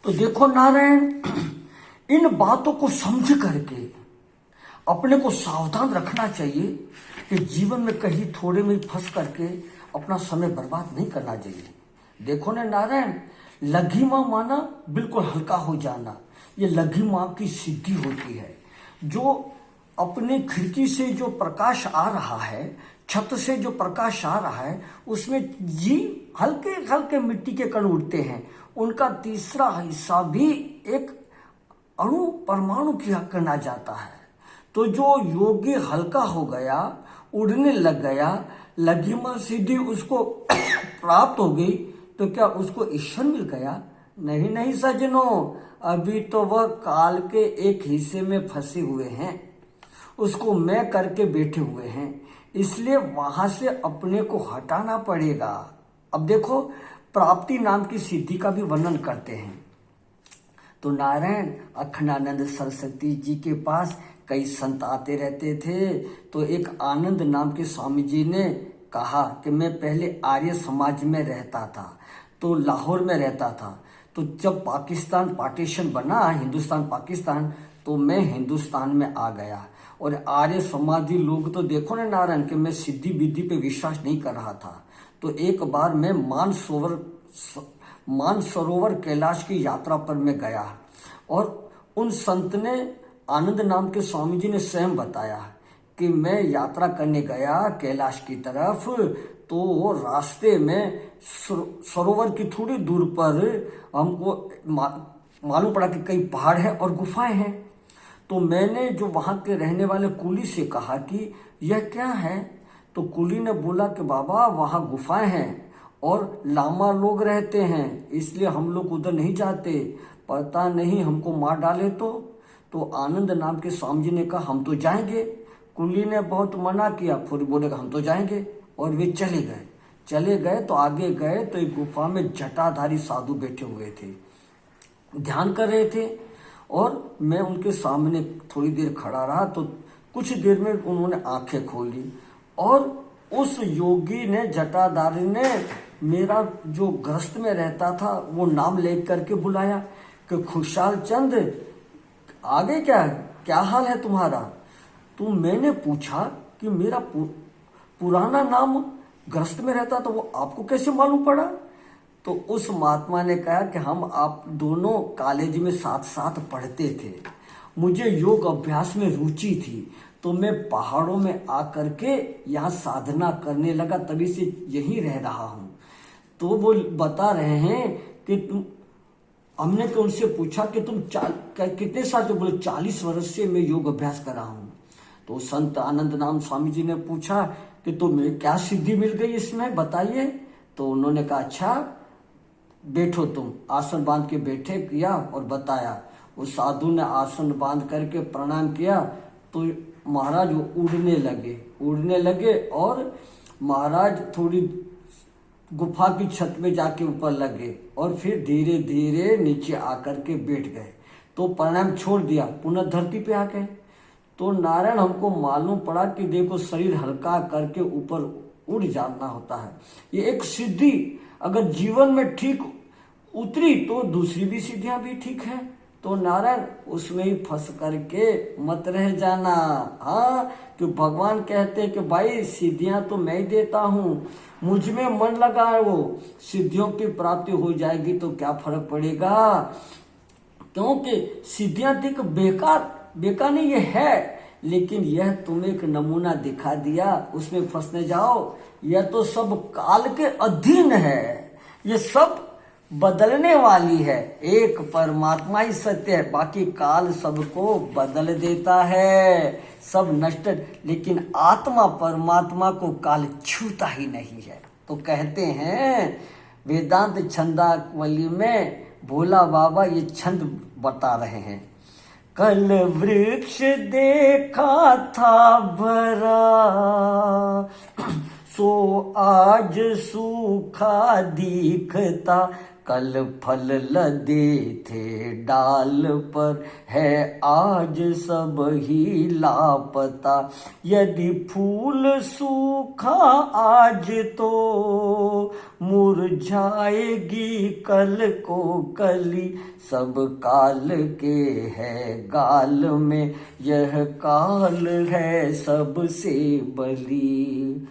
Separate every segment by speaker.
Speaker 1: तो देखो नारायण, इन बातों को समझ करके अपने को सावधान रखना चाहिए कि जीवन में कहीं थोड़े में फंस करके अपना समय बर्बाद नहीं करना चाहिए। देखो ना नारायण, लघिमा माना बिल्कुल हल्का हो जाना, ये लघिमा की सिद्धि होती है। जो अपने खिड़की से जो प्रकाश आ रहा है, छत से जो प्रकाश आ रहा है, उसमें जी हल्के हल्के मिट्टी के कण उड़ते हैं, उनका तीसरा हिस्सा भी एक अणु परमाणु की हक करना जाता है। तो जो योगी हल्का हो गया, उड़ने लग गया, लघिमा सिद्धि उसको प्राप्त हो गई, तो क्या उसको ईश्वर मिल गया? नहीं नहीं सज्जनों, अभी तो वह काल के एक हिस्से में फंसे हुए हैं, उसको मैं करके बैठे हुए हैं, इसलिए वहां से अपने को हटाना पड़ेगा। अब देखो, प्राप्ति नाम की सिद्धि का भी वर्णन करते हैं। तो नारायण अखंडानंद सरस्वती जी के पास कई संत आते रहते थे। तो एक आनंद नाम के स्वामी जी ने कहा कि मैं पहले आर्य समाज में रहता था, तो लाहौर में रहता था। तो जब पाकिस्तान पार्टीशन बना, हिंदुस्तान पाकिस्तान, तो मैं हिंदुस्तान में आ गया। और आर्य समाजी लोग तो देखो ना नारायण कि मैं सिद्धि विद्धि पे विश्वास नहीं कर रहा था। तो एक बार मैं मानसरोवर कैलाश की यात्रा पर मैं गया, और उन संत ने, आनंद नाम के स्वामी जी ने स्वयं बताया कि मैं यात्रा करने गया कैलाश की तरफ, तो रास्ते में सरोवर की थोड़ी दूर पर हमको मालूम पड़ा कि कई पहाड़ हैं और गुफाएं हैं। तो मैंने जो वहाँ के रहने वाले कुली से कहा कि यह क्या है? तो कुली ने बोला कि बाबा वहाँ गुफाएं हैं और लामा लोग रहते हैं, इसलिए हम लोग उधर नहीं जाते, पता नहीं हमको मार डाले तो आनंद नाम के स्वामी जी ने कहा हम तो जाएंगे। कुली ने बहुत मना किया, फिर बोलेगा हम तो जाएंगे, और वे चले गए। तो आगे गए तो एक गुफा में जटाधारी साधु बैठे हुए थे, ध्यान कर रहे थे, और मैं उनके सामने थोड़ी देर खड़ा रहा। तो कुछ देर में उन्होंने आंखें खोली, और उस योगी ने, जटाधारी ने, मेरा जो ग्रस्त में रहता था वो नाम ले करके बुलाया कि खुशहाल चंद, आगे क्या हाल है तुम्हारा? तो मैंने पूछा कि मेरा पुराना नाम ग्रस्त में रहता, तो वो आपको कैसे मालूम पड़ा? तो उस महात्मा ने कहा कि हम आप दोनों कॉलेज में साथ साथ पढ़ते थे, मुझे योग अभ्यास में रुचि थी, तो मैं पहाड़ों में आकर के यहाँ साधना करने लगा, तभी से यहीं रह रहा हूँ। तो वो बता रहे हैं कि हमने तो उनसे पूछा कि तुम कितने साल? तो बोले 40 वर्ष से मैं योग अभ्यास कर रहा हूँ। तो संत आनंद नाम स्वामी जी ने पूछा कि तुम्हें क्या सिद्धि मिल गई इसमें, बताइए। तो उन्होंने कहा अच्छा बैठो, तुम आसन बांध के बैठे, किया और बताया। उस साधु ने आसन बांध करके प्रणाम किया, तो महाराज वो उड़ने लगे, और महाराज थोड़ी गुफा की छत में जाके ऊपर लगे, और फिर धीरे धीरे नीचे आकर के बैठ गए। तो प्रणाम छोड़ दिया, पुनः धरती पे आ गए। तो नारायण हमको मालूम पड़ा कि देखो, शरीर हल्का करके ऊपर उड़ जाना होता है। ये एक सिद्धि अगर जीवन में ठीक उतरी तो दूसरी भी सिद्धियां भी ठीक है। तो नारायण उसमें ही फंस करके मत रह जाना। हाँ, कि भगवान कहते हैं कि भाई सिद्धियां तो मैं ही देता हूँ, मुझ में मन लगाओ, सिद्धियों की प्राप्ति हो जाएगी, तो क्या फर्क पड़ेगा? क्योंकि सिद्धियां देख बेकार नहीं ये है, लेकिन यह तुम्हें एक नमूना दिखा दिया, उसमें फंसने जाओ, यह तो सब काल के अधीन है, ये सब बदलने वाली है, एक परमात्मा ही सत्य है, बाकी काल सबको बदल देता है, सब नष्ट, लेकिन आत्मा परमात्मा को काल छूता ही नहीं है। तो कहते हैं वेदांत छंदावली में भोला बाबा ये छंद बता रहे हैं। कल वृक्ष देखा था भरा, सो आज सूखा दिखता, कल फल लदे थे डाल पर, है आज सब ही लापता। यदि फूल सूखा आज तो मुरझाएगी कल को कली। सब काल के है गाल में, यह काल है सबसे बली।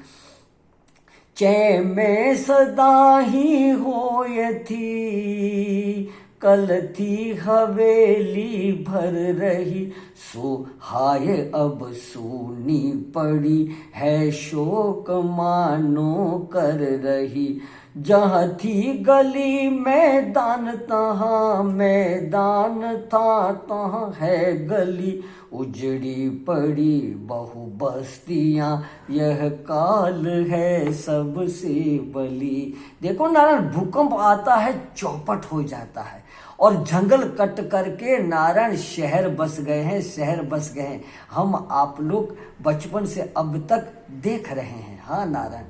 Speaker 1: चैन में सदा ही होय थी, कल थी हवेली भर रही। सुहाय अब सूनी पड़ी है, शोक मानो कर रही। जहाँ थी गली मैदान, तहाँ मैदान था तहाँ है गली। उजड़ी पड़ी बहु बस्तियाँ, यह काल है सबसे बली। देखो नारायण, भूकंप आता है चौपट हो जाता है, और जंगल कट करके नारायण शहर बस गए हैं, शहर बस गए हैं। हम आप लोग बचपन से अब तक देख रहे हैं। हाँ नारायण,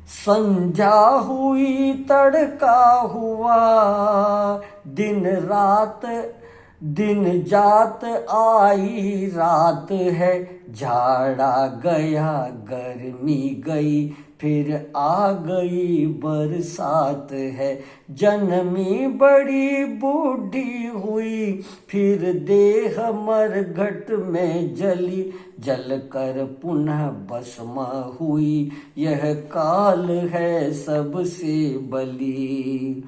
Speaker 1: संध्या हुई तड़का हुआ, दिन रात दिन जात आई रात है। झाड़ा गया गर्मी गई, फिर आ गई बरसात है। जन्मी बड़ी बूढ़ी हुई, फिर देह मरघट में जली। जल कर पुनः भस्म हुई, यह काल है सबसे बली।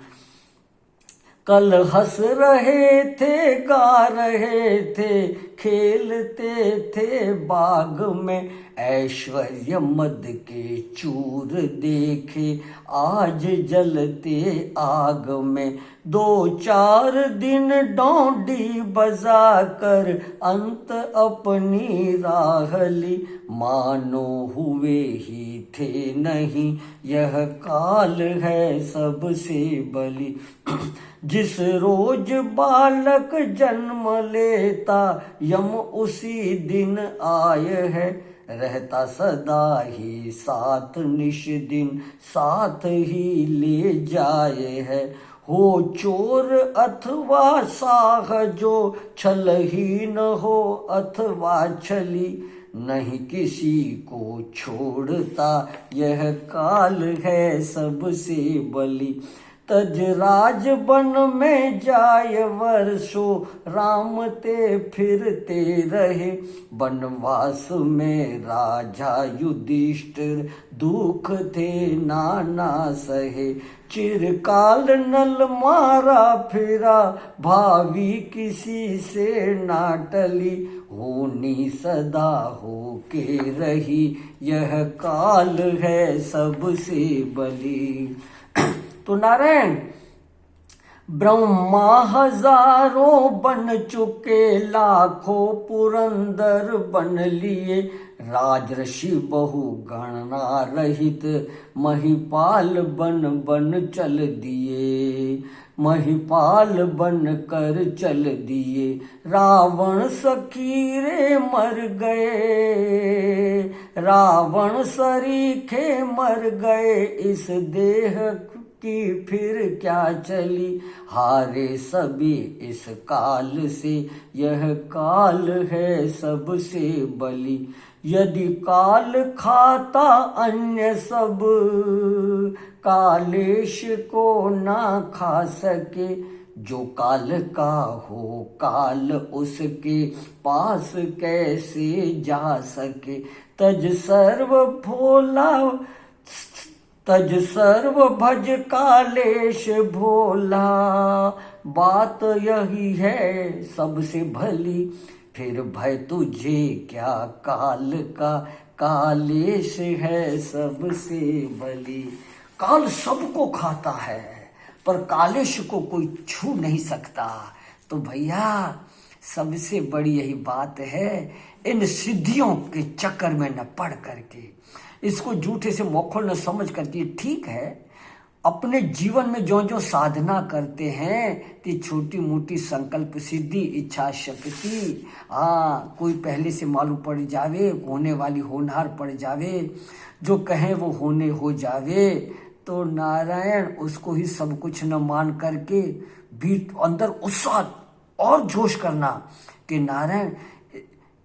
Speaker 1: कल हंस रहे थे, गा रहे थे, खेलते थे बाग में। ऐश्वर्य मद के चूर देखे, आज जलते आग में। दो चार दिन डोंडी बजा कर, अंत अपनी राह ली। मानो हुए ही थे नहीं, यह काल है सबसे बली। जिस रोज बालक जन्म लेता, यम उसी दिन आए है। रहता सदा ही साथ, निश दिन साथ ही ले जाए है। हो चोर अथवा साह, जो छल ही न हो अथवा छली। नहीं किसी को छोड़ता, यह काल है सबसे बली। तज राज बन में जाय वर्षों, राम ते फिरते रहे। वनवास में राजा युधिष्ठिर, दुख थे नाना सहे। चिरकाल नल मारा फिरा, भावी किसी से ना टली। होनी सदा हो के रही, यह काल है सबसे बली। तो नारायण, ब्रह्मा हजारों बन चुके, लाखों पुरंदर बन लिए। राजर्षि बहु गणना रहित, महिपाल बन बन चल दिए। महिपाल बन कर चल दिए। रावण सकीरे मर गए, रावण सरीखे मर गए। इस देह की फिर क्या चली, हारे सभी इस काल से, यह काल है सबसे बली। यदि काल खाता अन्य सब, कालेश को ना खा सके। जो काल का हो काल उसके पास कैसे जा सके। तज सर्व भोला, तज सर्व भज कालेश भोला। बात यही है सबसे भली, फिर भय तुझे क्या काल का, कालेश है सबसे बली। काल सबको खाता है, पर कालेश को कोई छू नहीं सकता। तो भैया सबसे बड़ी यही बात है, इन सिद्धियों के चक्कर में न पड़ करके, इसको झूठे से मोखल न समझ करके, ठीक है अपने जीवन में जो जो साधना करते हैं, कि छोटी मोटी संकल्प सिद्धि, इच्छा शक्ति, कोई पहले से मालूम पड़ जावे, होने वाली होनहार पड़ जावे, जो कहें वो होने हो जावे, तो नारायण उसको ही सब कुछ न मान करके भी अंदर उत्साह और जोश करना कि नारायण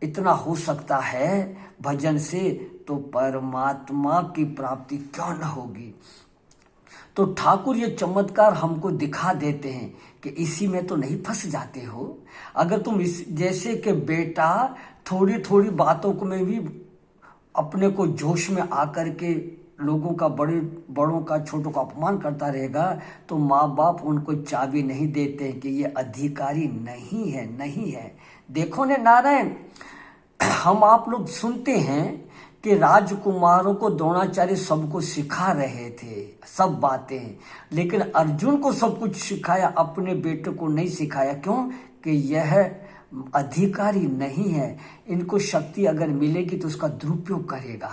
Speaker 1: इतना हो सकता है भजन से, तो परमात्मा की प्राप्ति क्यों न होगी। तो ठाकुर ये चमत्कार हमको दिखा देते हैं कि इसी में तो नहीं फंस जाते हो। अगर तुम इस जैसे कि बेटा थोड़ी थोड़ी बातों को में भी अपने को जोश में आकर के लोगों का बड़ों का छोटों का अपमान करता रहेगा, तो माँ बाप उनको चाबी नहीं देते कि ये अधिकारी नहीं है। देखो ने नारायण, हम आप लोग सुनते हैं कि राजकुमारों को द्रोणाचार्य सबको सिखा रहे थे सब बातें, लेकिन अर्जुन को सब कुछ सिखाया, अपने बेटे को नहीं सिखाया। क्यों? कि यह अधिकारी नहीं है, इनको शक्ति अगर मिलेगी तो उसका दुरुपयोग करेगा,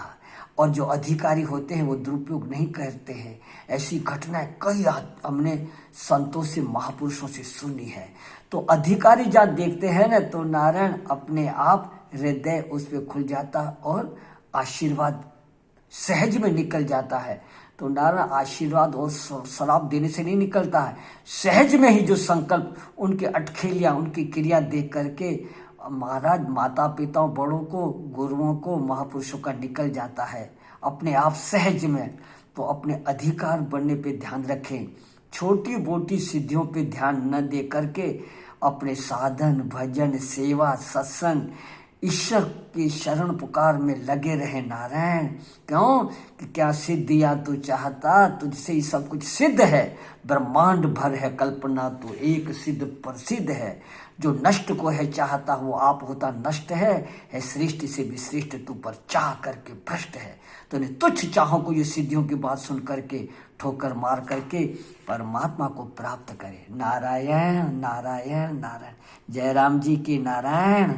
Speaker 1: और जो अधिकारी होते हैं वो दुरुपयोग नहीं करते हैं। ऐसी घटनाएं कई हमने संतों से महापुरुषों से सुनी है। तो अधिकारी जब देखते हैं ना, तो नारायण अपने आप हृदय उस पर खुल जाता और आशीर्वाद सहज में निकल जाता है। तो नारायण आशीर्वाद और श्राप देने से नहीं निकलता है, सहज में ही जो संकल्प, उनके अटखेलियां, उनकी क्रिया देख करके महाराज माता पिताओं बड़ों को, गुरुओं को, महापुरुषों का निकल जाता है अपने आप सहज में। तो अपने अधिकार बनने पे ध्यान रखें, छोटी मोटी सिद्धियों पे ध्यान न दे करके अपने साधन भजन सेवा सत्संग ईश्वर की शरण पुकार में लगे रहे नारायण। क्यों? कि क्या सिद्धियां तू चाहता, तुझसे ही सब कुछ सिद्ध है, ब्रह्मांड भर है कल्पना, तो एक सिद्ध प्रसिद्ध है। जो नष्ट को है चाहता वो आप होता नष्ट है सृष्टि से भी श्रेष्ठ तू पर चाह करके भ्रष्ट है। तो नहीं तुच्छ चाहों को ये सिद्धियों की बात सुन करके ठोकर मार करके परमात्मा को प्राप्त करे। नारायण नारायण नारायण। जय राम जी की नारायण।